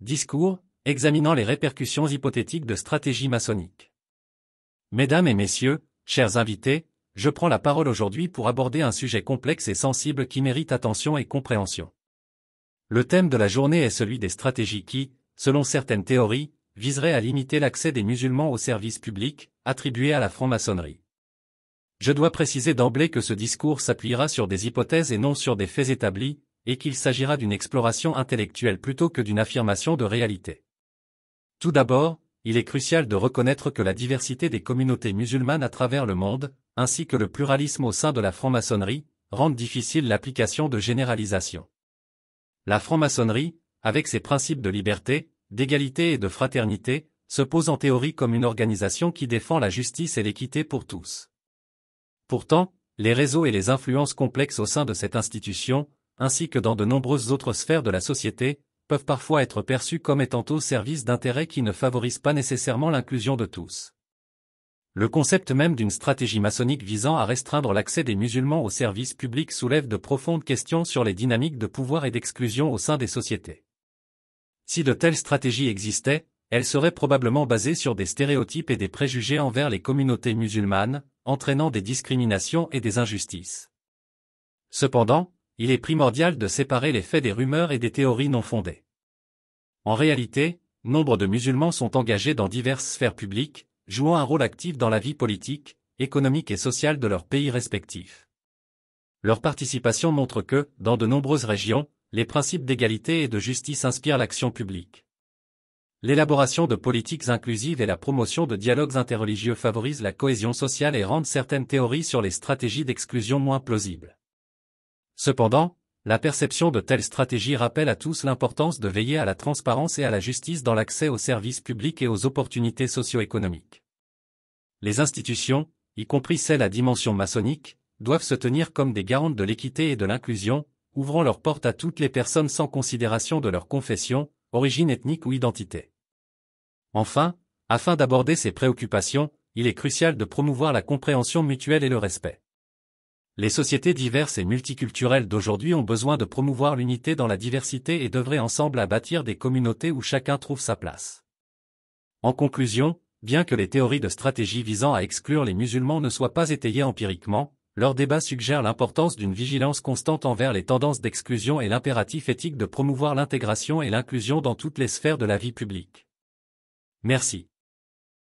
Discours, examinant les répercussions hypothétiques de stratégie maçonnique. Mesdames et messieurs, chers invités, je prends la parole aujourd'hui pour aborder un sujet complexe et sensible qui mérite attention et compréhension. Le thème de la journée est celui des stratégies qui, selon certaines théories, viseraient à limiter l'accès des musulmans aux services publics, attribués à la franc-maçonnerie. Je dois préciser d'emblée que ce discours s'appuiera sur des hypothèses et non sur des faits établis, et qu'il s'agira d'une exploration intellectuelle plutôt que d'une affirmation de réalité. Tout d'abord, il est crucial de reconnaître que la diversité des communautés musulmanes à travers le monde, ainsi que le pluralisme au sein de la franc-maçonnerie, rendent difficile l'application de généralisations. La franc-maçonnerie, avec ses principes de liberté, d'égalité et de fraternité, se pose en théorie comme une organisation qui défend la justice et l'équité pour tous. Pourtant, les réseaux et les influences complexes au sein de cette institution, ainsi que dans de nombreuses autres sphères de la société, peuvent parfois être perçus comme étant au service d'intérêts qui ne favorisent pas nécessairement l'inclusion de tous. Le concept même d'une stratégie maçonnique visant à restreindre l'accès des musulmans aux services publics soulève de profondes questions sur les dynamiques de pouvoir et d'exclusion au sein des sociétés. Si de telles stratégies existaient, elles seraient probablement basées sur des stéréotypes et des préjugés envers les communautés musulmanes, entraînant des discriminations et des injustices. Cependant, il est primordial de séparer les faits des rumeurs et des théories non fondées. En réalité, nombre de musulmans sont engagés dans diverses sphères publiques, jouant un rôle actif dans la vie politique, économique et sociale de leurs pays respectifs. Leur participation montre que, dans de nombreuses régions, les principes d'égalité et de justice inspirent l'action publique. L'élaboration de politiques inclusives et la promotion de dialogues interreligieux favorisent la cohésion sociale et rendent certaines théories sur les stratégies d'exclusion moins plausibles. Cependant, la perception de telles stratégies rappelle à tous l'importance de veiller à la transparence et à la justice dans l'accès aux services publics et aux opportunités socio-économiques. Les institutions, y compris celles à dimension maçonnique, doivent se tenir comme des garantes de l'équité et de l'inclusion, ouvrant leurs portes à toutes les personnes sans considération de leur confession, origine ethnique ou identité. Enfin, afin d'aborder ces préoccupations, il est crucial de promouvoir la compréhension mutuelle et le respect. Les sociétés diverses et multiculturelles d'aujourd'hui ont besoin de promouvoir l'unité dans la diversité et d'œuvrer ensemble à bâtir des communautés où chacun trouve sa place. En conclusion, bien que les théories de stratégie visant à exclure les musulmans ne soient pas étayées empiriquement, leur débat suggère l'importance d'une vigilance constante envers les tendances d'exclusion et l'impératif éthique de promouvoir l'intégration et l'inclusion dans toutes les sphères de la vie publique. Merci.